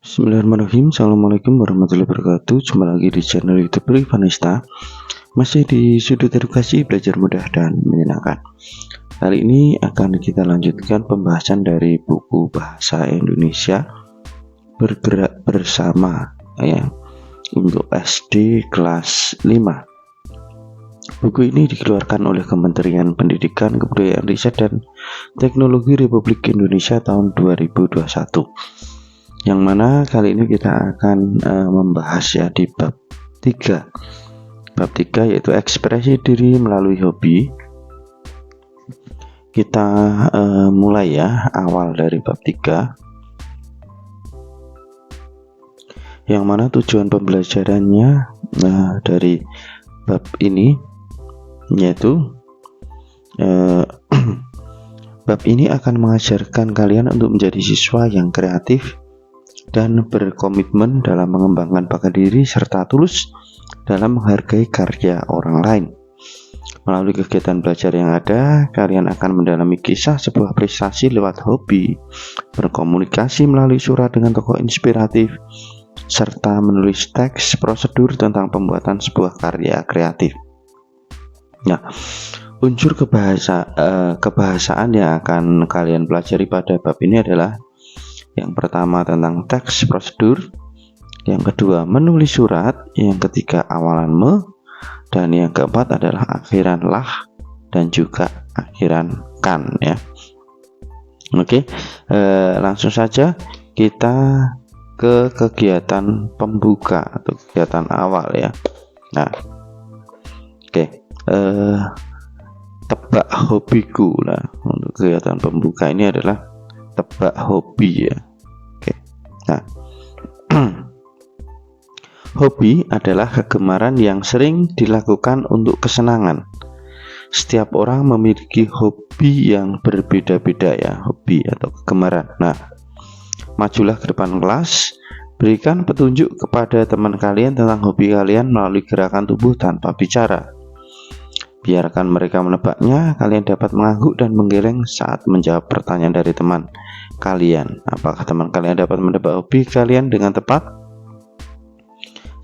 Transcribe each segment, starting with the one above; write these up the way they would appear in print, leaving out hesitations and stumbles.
Bismillahirrahmanirrahim. Assalamualaikum warahmatullahi wabarakatuh. Jumpa lagi di channel YouTube Vanesta. Masih di sudut edukasi belajar mudah dan menyenangkan. Kali ini akan kita lanjutkan pembahasan dari buku Bahasa Indonesia Bergerak Bersama ya, untuk SD kelas 5. Buku ini dikeluarkan oleh Kementerian Pendidikan, Kebudayaan, Riset dan Teknologi Republik Indonesia tahun 2021. Yang mana kali ini kita akan membahas ya di bab 3. Bab 3 yaitu ekspresi diri melalui hobi. Kita mulai ya awal dari bab 3. Yang mana tujuan pembelajarannya dari bab ini yaitu bab ini akan mengajarkan kalian untuk menjadi siswa yang kreatif dan berkomitmen dalam mengembangkan bakat diri serta tulus dalam menghargai karya orang lain. Melalui kegiatan belajar yang ada, kalian akan mendalami kisah sebuah prestasi lewat hobi, berkomunikasi melalui surat dengan tokoh inspiratif, serta menulis teks prosedur tentang pembuatan sebuah karya kreatif. Nah, unsur kebahasaan yang akan kalian pelajari pada bab ini adalah yang pertama tentang teks prosedur, yang kedua menulis surat, yang ketiga awalan me, dan yang keempat adalah akhiran lah dan juga akhiran kan ya. Oke, langsung saja kita ke kegiatan pembuka atau kegiatan awal ya. Nah, oke, tebak hobiku. Nah, untuk kegiatan pembuka ini adalah tebak hobi ya. Oke. Nah, hobi adalah kegemaran yang sering dilakukan untuk kesenangan. Setiap orang memiliki hobi yang berbeda-beda ya, hobi atau kegemaran. Nah, majulah ke depan kelas, berikan petunjuk kepada teman kalian tentang hobi kalian melalui gerakan tubuh tanpa bicara. Biarkan mereka menebaknya, kalian dapat mengangguk dan menggeleng saat menjawab pertanyaan dari teman kalian. Apakah teman kalian dapat menebak hobi kalian dengan tepat?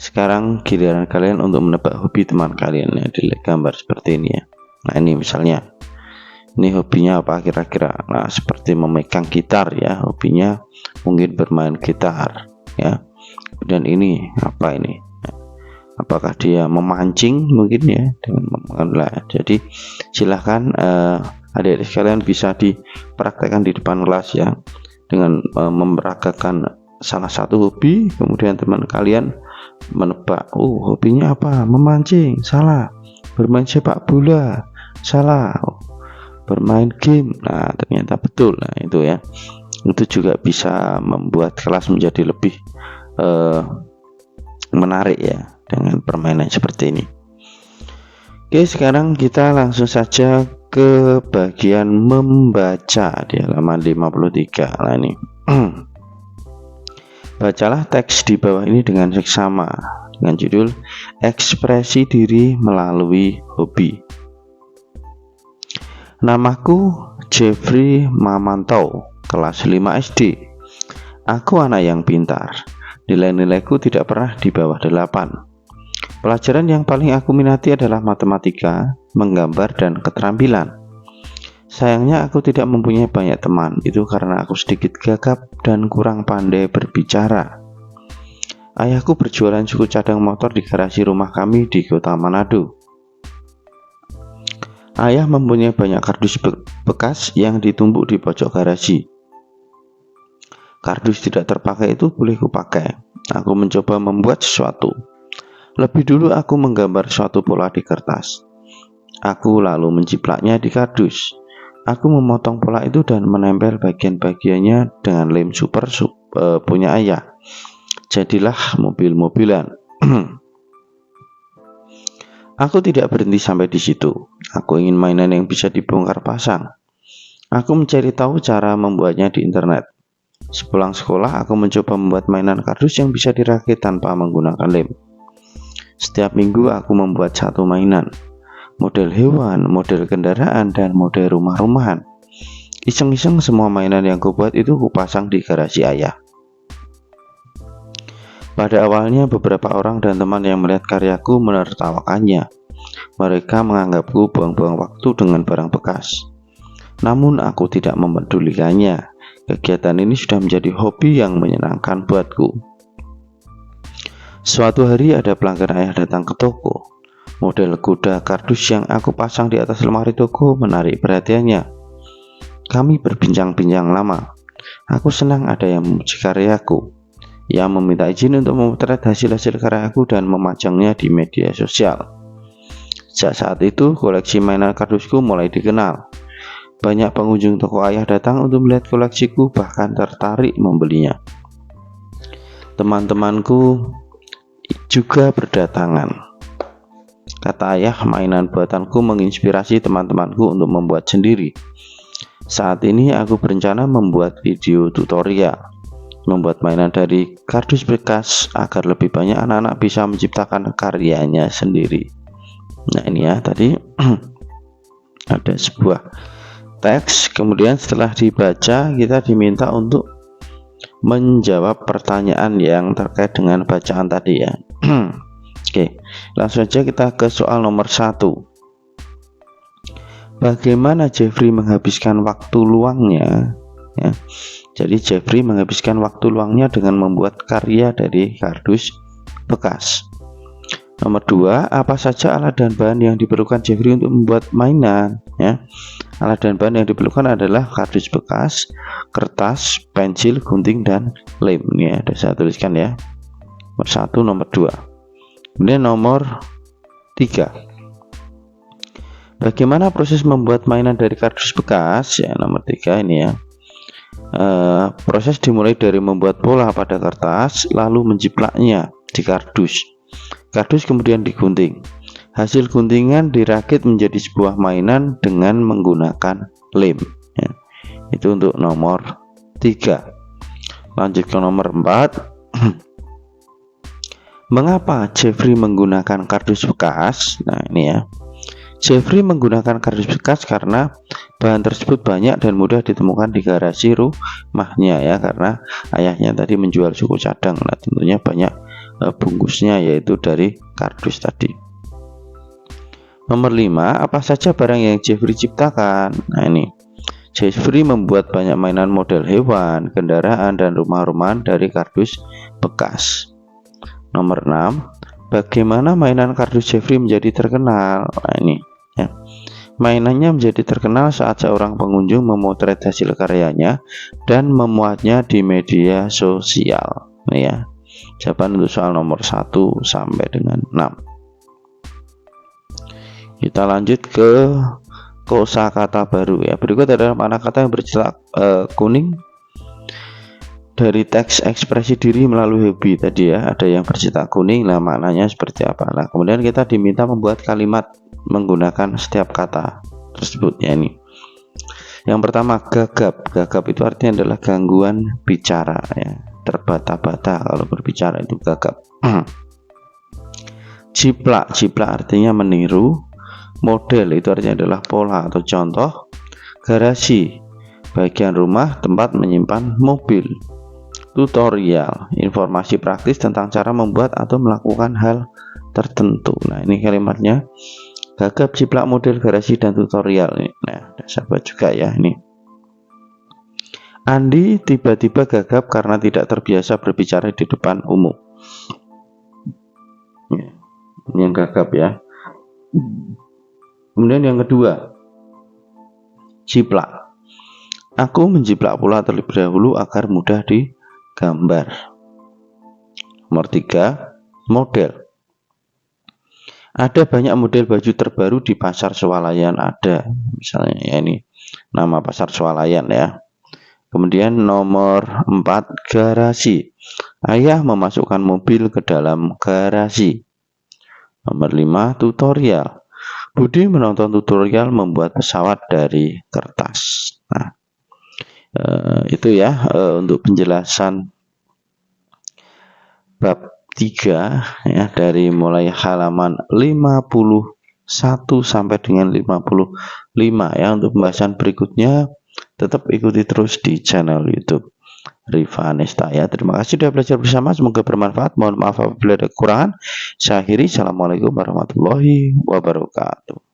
Sekarang giliran kalian untuk menebak hobi teman kalian ya, di gambar seperti ini ya. Nah, ini misalnya, ini hobinya apa kira-kira? Nah, seperti memegang gitar ya, hobinya mungkin bermain gitar ya. Dan ini apa ini? Apakah dia memancing mungkin ya dengan memanglah. Jadi silahkan adik-adik sekalian bisa dipraktekkan di depan kelas ya, dengan memeragakan salah satu hobi, kemudian teman kalian menebak, hobinya apa? Memancing, salah. Bermain sepak bola, salah. Bermain game, nah ternyata betul. Nah itu ya, itu juga bisa membuat kelas menjadi lebih menarik ya dengan permainan seperti ini. Oke, sekarang kita langsung saja ke bagian membaca di halaman 53. Nah ini bacalah teks di bawah ini dengan seksama dengan judul ekspresi diri melalui hobi. Namaku Jeffrey Mamanto, kelas 5 SD. Aku anak yang pintar. Nilai-nilaiku tidak pernah di bawah 8. Pelajaran yang paling aku minati adalah matematika, menggambar, dan keterampilan. Sayangnya aku tidak mempunyai banyak teman, itu karena aku sedikit gagap dan kurang pandai berbicara. Ayahku berjualan suku cadang motor di garasi rumah kami di kota Manado. Ayah mempunyai banyak kardus bekas yang ditumpuk di pojok garasi. Kardus tidak terpakai itu boleh kupakai. Aku mencoba membuat sesuatu. Lebih dulu aku menggambar suatu pola di kertas. Aku lalu menjiplaknya di kardus. Aku memotong pola itu dan menempel bagian-bagiannya dengan lem super punya ayah. Jadilah mobil-mobilan. Aku tidak berhenti sampai di situ. Aku ingin mainan yang bisa dibongkar pasang. Aku mencari tahu cara membuatnya di internet. Sepulang sekolah, aku mencoba membuat mainan kardus yang bisa dirakit tanpa menggunakan lem. Setiap minggu aku membuat satu mainan, model hewan, model kendaraan, dan model rumah-rumahan. Iseng-iseng semua mainan yang kubuat itu kupasang di garasi ayah. Pada awalnya beberapa orang dan teman yang melihat karyaku menertawakannya. Mereka menganggapku buang-buang waktu dengan barang bekas. Namun aku tidak memedulikannya. Kegiatan ini sudah menjadi hobi yang menyenangkan buatku. Suatu hari ada pelanggan ayah datang ke toko. Model kuda kardus yang aku pasang di atas lemari toko menarik perhatiannya. Kami berbincang-bincang lama. Aku senang ada yang memuji karyaku. Ia meminta izin untuk memotret hasil-hasil karyaku dan memajangnya di media sosial. Sejak saat itu, koleksi mainan kardusku mulai dikenal. Banyak pengunjung toko ayah datang untuk melihat koleksiku, bahkan tertarik membelinya. Teman-temanku juga berdatangan. Kata ayah, mainan buatanku menginspirasi teman-temanku untuk membuat sendiri. Saat ini aku berencana membuat video tutorial membuat mainan dari kardus bekas agar lebih banyak anak-anak bisa menciptakan karyanya sendiri. Nah ini ya, tadi ada sebuah teks, kemudian setelah dibaca kita diminta untuk menjawab pertanyaan yang terkait dengan bacaan tadi ya. Oke, langsung saja kita ke soal nomor 1. Bagaimana Jeffrey menghabiskan waktu luangnya? Ya, jadi Jeffrey menghabiskan waktu luangnya dengan membuat karya dari kardus bekas. Nomor 2, apa saja alat dan bahan yang diperlukan Jeffrey untuk membuat mainan? Ya, alat dan bahan yang diperlukan adalah kardus bekas, kertas, pensil, gunting, dan lem. Ini ada saya tuliskan ya. Nomor 1, nomor 2. Kemudian nomor 3. Bagaimana proses membuat mainan dari kardus bekas? Ya, nomor 3 ini ya. Proses dimulai dari membuat pola pada kertas, lalu menjiplaknya di kardus. Kardus kemudian digunting. Hasil guntingan dirakit menjadi sebuah mainan dengan menggunakan lem. Ya, itu untuk nomor 3. Lanjut ke nomor 4. Mengapa Jeffrey menggunakan kardus bekas? Nah ini ya, Jeffrey menggunakan kardus bekas karena bahan tersebut banyak dan mudah ditemukan di garasi rumahnya ya, karena ayahnya tadi menjual suku cadang. Nah tentunya banyak bungkusnya yaitu dari kardus tadi. Nomor 5, apa saja barang yang Jeffrey ciptakan? Nah ini, Jeffrey membuat banyak mainan model hewan, kendaraan, dan rumah-rumahan dari kardus bekas. Nomor 6, bagaimana mainan kardus Jeffrey menjadi terkenal? Nah ini ya, mainannya menjadi terkenal saat seorang pengunjung memotret hasil karyanya dan memuatnya di media sosial. Nah ya, jawaban untuk soal nomor 1 sampai dengan 6. Kita lanjut ke kosakata baru ya. Berikut adalah makna kata yang bercetak kuning dari teks ekspresi diri melalui hobi tadi ya. Ada yang bercetak kuning, nah maknanya seperti apa? Nah kemudian kita diminta membuat kalimat menggunakan setiap kata tersebut ya. Ini yang pertama, gagap. Gagap itu artinya adalah gangguan bicara ya, terbata-bata kalau berbicara itu gagap. Jiplak. Jiplak artinya meniru. Model itu artinya adalah pola atau contoh. Garasi, bagian rumah tempat menyimpan mobil. Tutorial, informasi praktis tentang cara membuat atau melakukan hal tertentu. Nah ini kalimatnya, gagap, jiplak, model, garasi, dan tutorial. Nah sahabat juga ya ini. Andi tiba-tiba gagap karena tidak terbiasa berbicara di depan umum. Ini yang gagap ya. Kemudian yang kedua, jiplak. Aku menjiplak pola terlebih dahulu agar mudah digambar. Nomor 3, model. Ada banyak model baju terbaru di pasar swalayan. Ada misalnya ya, ini nama pasar swalayan ya. Kemudian nomor 4, garasi. Ayah memasukkan mobil ke dalam garasi. Nomor 5, tutorial. Budi menonton tutorial membuat pesawat dari kertas. Nah, itu ya untuk penjelasan bab 3 ya, dari mulai halaman 51 sampai dengan 55 ya. Untuk pembahasan berikutnya tetap ikuti terus di channel YouTube. Rifa Anestaya. Terima kasih sudah belajar bersama, semoga bermanfaat. Mohon maaf apabila ada kekurangan. Saya akhiri. Assalamualaikum warahmatullahi wabarakatuh.